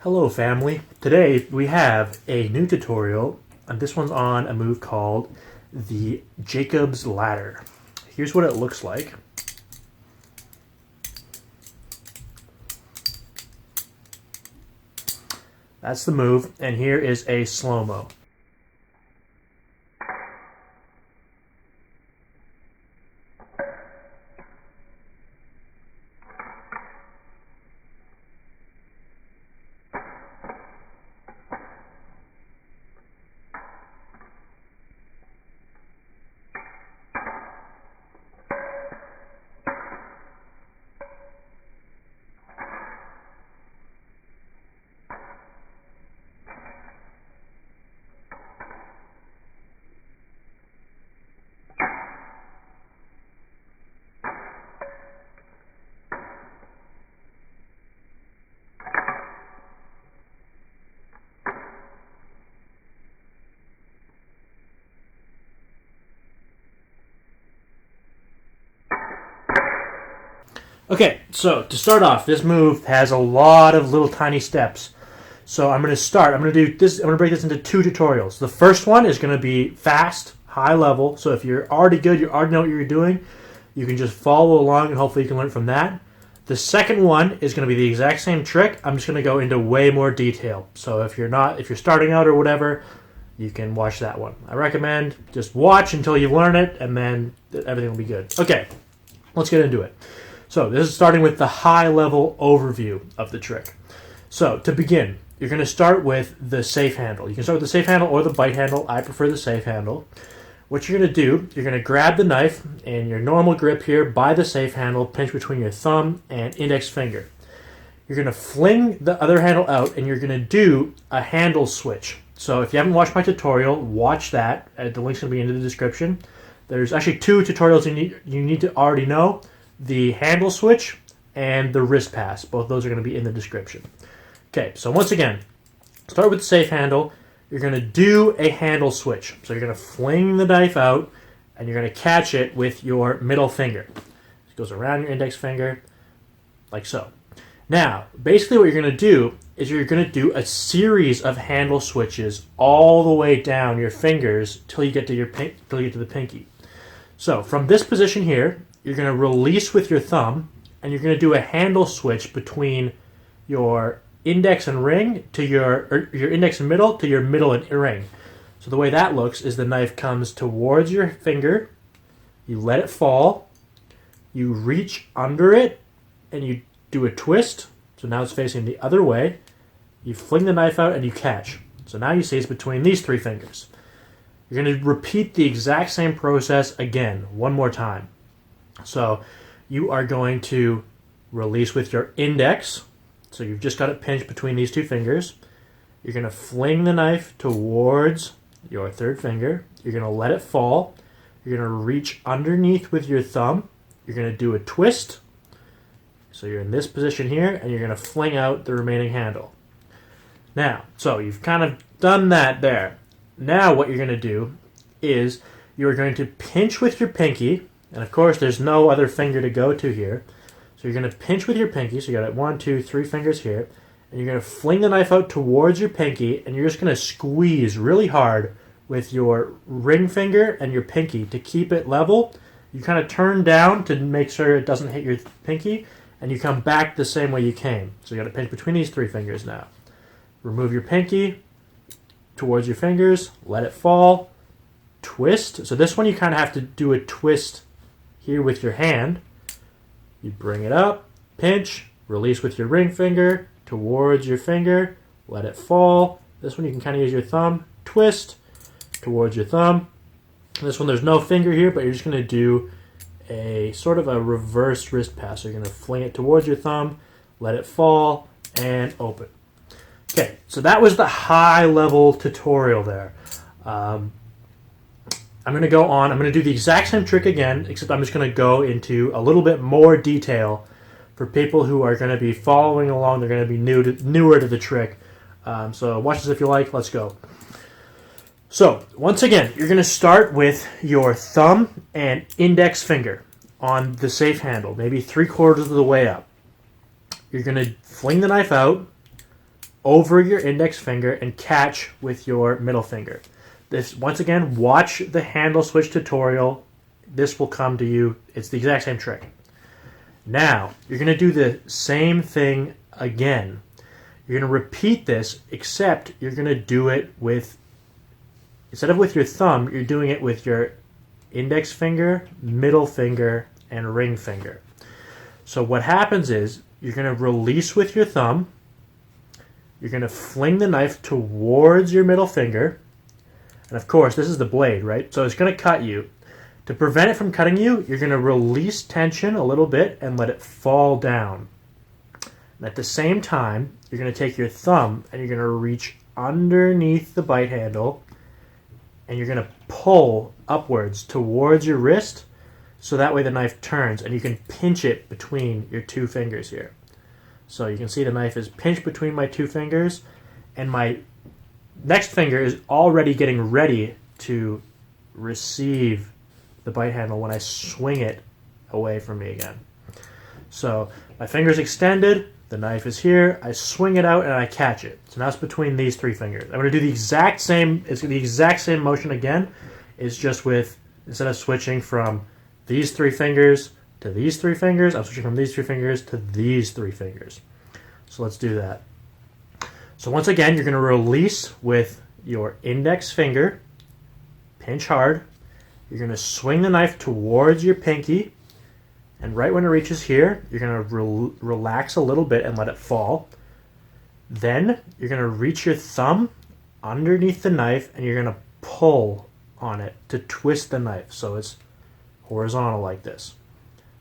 Hello family. Today we have a new tutorial, and this one's on a move called the Jacob's Ladder. Here's what it looks like. That's the move, and here is a slow-mo. Okay, so to start off, this move has a lot of little tiny steps. So I'm going to do this. I'm going to break this into two tutorials. The first one is going to be fast, high level. So if you're already good, you already know what you're doing, you can just follow along and hopefully you can learn from that. The second one is going to be the exact same trick. I'm just going to go into way more detail. So if you're starting out or whatever, you can watch that one. I recommend just watch until you learn it, and then everything will be good. Okay, let's get into it. So this is starting with the high-level overview of the trick. So to begin, you're going to start with the safe handle. You can start with the safe handle or the bite handle. I prefer the safe handle. What you're going to do, you're going to grab the knife in your normal grip here by the safe handle, pinch between your thumb and index finger. You're going to fling the other handle out, and you're going to do a handle switch. So if you haven't watched my tutorial, watch that. The link's going to be in the description. There's actually two tutorials you need to already know. The handle switch and the wrist pass. Both those are going to be in the description. Okay, so once again, start with the safe handle. You're going to do a handle switch. So you're going to fling the knife out, and you're going to catch it with your middle finger. It goes around your index finger, like so. Now, basically what you're going to do is you're going to do a series of handle switches all the way down your fingers till you get to the pinky. So from this position here, you're going to release with your thumb, and you're going to do a handle switch between your index and ring to your index and middle to your middle and ring. So the way that looks is the knife comes towards your finger, you let it fall, you reach under it, and you do a twist. So now it's facing the other way. You fling the knife out and you catch. So now you see it's between these three fingers. You're going to repeat the exact same process again, one more time. So you are going to release with your index. So you've just got it pinched between these two fingers. You're going to fling the knife towards your third finger. You're going to let it fall. You're going to reach underneath with your thumb. You're going to do a twist. So you're in this position here, and you're going to fling out the remaining handle. Now, so you've kind of done that there. Now what you're going to do is you're going to pinch with your pinky. And of course, there's no other finger to go to here. So you're going to pinch with your pinky. So you got it 1, 2, 3 fingers here. And you're going to fling the knife out towards your pinky. And you're just going to squeeze really hard with your ring finger and your pinky to keep it level. You kind of turn down to make sure it doesn't hit your pinky. And you come back the same way you came. So you got to pinch between these three fingers now. Remove your pinky towards your fingers. Let it fall. Twist. So this one you kind of have to do a twist here with your hand. You bring it up, pinch, release with your ring finger towards your finger, let it fall. This one you can kind of use your thumb, twist towards your thumb. This one there's no finger here, but you're just going to do a sort of a reverse wrist pass. So you're going to fling it towards your thumb, let it fall, and open. Okay, so that was the high level tutorial there. I'm going to go on. I'm going to do the exact same trick again, except I'm just going to go into a little bit more detail for people who are going to be following along. They're going to be newer to the trick. So watch this if you like. Let's go. So once again, you're going to start with your thumb and index finger on the safe handle, maybe 3/4 of the way up. You're going to fling the knife out, over your index finger and catch with your middle finger. This, once again, watch the handle switch tutorial. This will come to you. It's the exact same trick. Now, you're going to do the same thing again. You're going to repeat this, except you're going to do it with, instead of with your thumb, you're doing it with your index finger, middle finger, and ring finger. So what happens is, you're going to release with your thumb, you're going to fling the knife towards your middle finger, and of course, this is the blade, right? So it's going to cut you. To prevent it from cutting you, you're going to release tension a little bit and let it fall down. And at the same time, you're going to take your thumb and you're going to reach underneath the bite handle and you're going to pull upwards towards your wrist so that way the knife turns and you can pinch it between your two fingers here. So you can see the knife is pinched between my two fingers and my next finger is already getting ready to receive the bite handle when I swing it away from me again. So my finger's extended, the knife is here, I swing it out and I catch it. So now it's between these three fingers. I'm going to do the exact same, it's the exact same motion again. It's just with, instead of switching from these three fingers to these three fingers, I'm switching from these three fingers to these three fingers. So let's do that. So once again, you're going to release with your index finger, pinch hard. You're going to swing the knife towards your pinky, and right when it reaches here, you're going to relax a little bit and let it fall. Then you're going to reach your thumb underneath the knife, and you're going to pull on it to twist the knife so it's horizontal like this.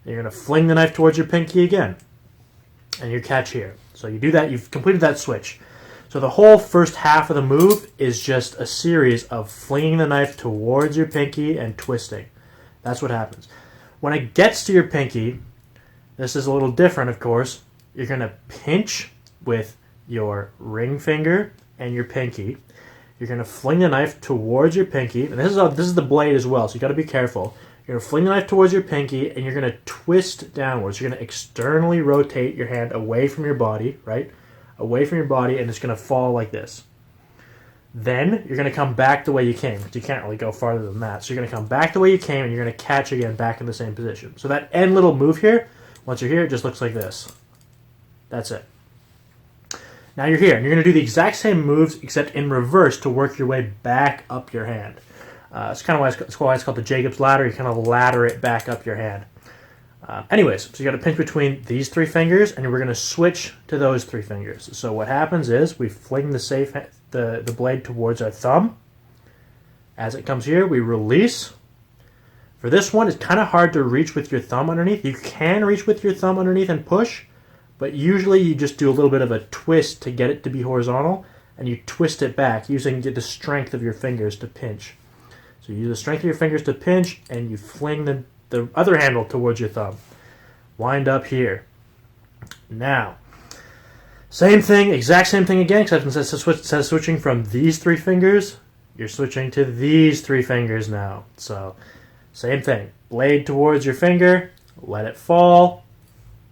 You're going to fling the knife towards your pinky again, and you catch here. So you do that, you've completed that switch. So the whole first half of the move is just a series of flinging the knife towards your pinky and twisting. That's what happens. When it gets to your pinky, this is a little different, of course. You're going to pinch with your ring finger and your pinky. You're going to fling the knife towards your pinky. And this is the blade as well, so you got to be careful. You're going to fling the knife towards your pinky, and you're going to twist downwards. You're going to externally rotate your hand away from your body, right? Away from your body, and it's going to fall like this. Then you're going to come back the way you came. You can't really go farther than that. So you're going to come back the way you came, and you're going to catch again back in the same position. So that end little move here, once you're here, it just looks like this. That's it. Now you're here, and you're going to do the exact same moves, except in reverse to work your way back up your hand. It's kind of why it's called the Jacob's ladder. You kind of ladder it back up your hand. Anyways, so you got to pinch between these three fingers, and we're going to switch to those three fingers. So what happens is we fling the blade towards our thumb. As it comes here, we release. For this one, it's kind of hard to reach with your thumb underneath. You can reach with your thumb underneath and push, but usually you just do a little bit of a twist to get it to be horizontal, and you twist it back using the strength of your fingers to pinch. So you use the strength of your fingers to pinch, and you fling the other handle towards your thumb. Wind up here. Now, same thing, exact same thing again, except instead of switching from these three fingers, you're switching to these three fingers now. So, same thing. Blade towards your finger, let it fall.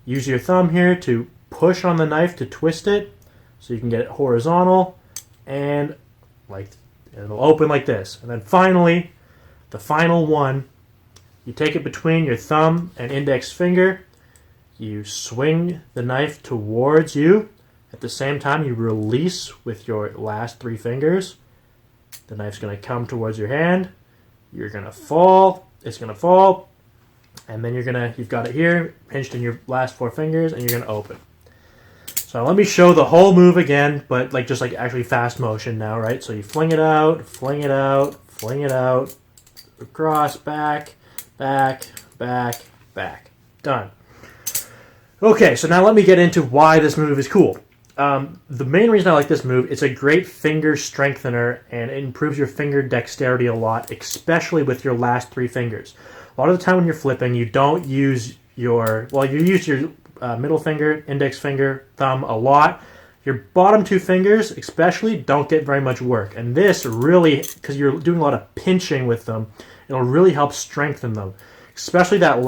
Use your thumb here to push on the knife to twist it so you can get it horizontal, and it'll open like this. And then finally, the final one, you take it between your thumb and index finger, you swing the knife towards you. At the same time, you release with your last three fingers. The knife's going to come towards your hand. You're going to fall. It's going to fall. And then you've got it here, pinched in your last four fingers, and you're going to open. So let me show the whole move again, but just actually fast motion now, right? So you fling it out, fling it out, fling it out, across, back, back, back, back. Done. Okay, so now let me get into why this move is cool. The main reason I like this move, it's a great finger strengthener, and it improves your finger dexterity a lot, especially with your last three fingers. A lot of the time when you're flipping, you don't use you use your middle finger, index finger, thumb a lot. Your bottom two fingers, especially, don't get very much work. And this really, because you're doing a lot of pinching with them, it'll really help strengthen them. Especially that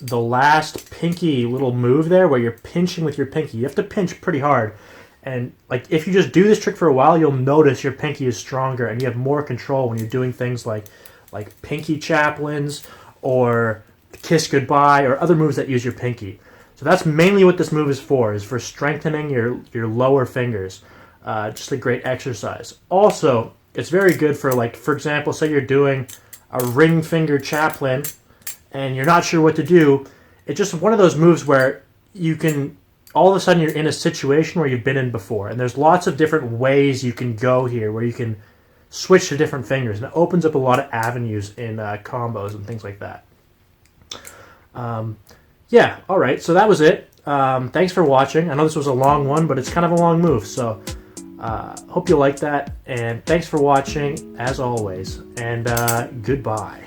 the last pinky little move there where you're pinching with your pinky. You have to pinch pretty hard. And like if you just do this trick for a while, you'll notice your pinky is stronger and you have more control when you're doing things like pinky chaplains or kiss goodbye or other moves that use your pinky. So that's mainly what this move is for strengthening your lower fingers. Just a great exercise. Also, it's very good for, like, for example, say you're doing a ring finger chaplain and you're not sure what to do. It's just one of those moves where you can, all of a sudden you're in a situation where you've been in before. And there's lots of different ways you can go here where you can switch to different fingers. And it opens up a lot of avenues in combos and things like that. Yeah, all right, so that was it. Thanks for watching. I know this was a long one, but it's kind of a long move, so hope you like that. And thanks for watching, as always. And goodbye.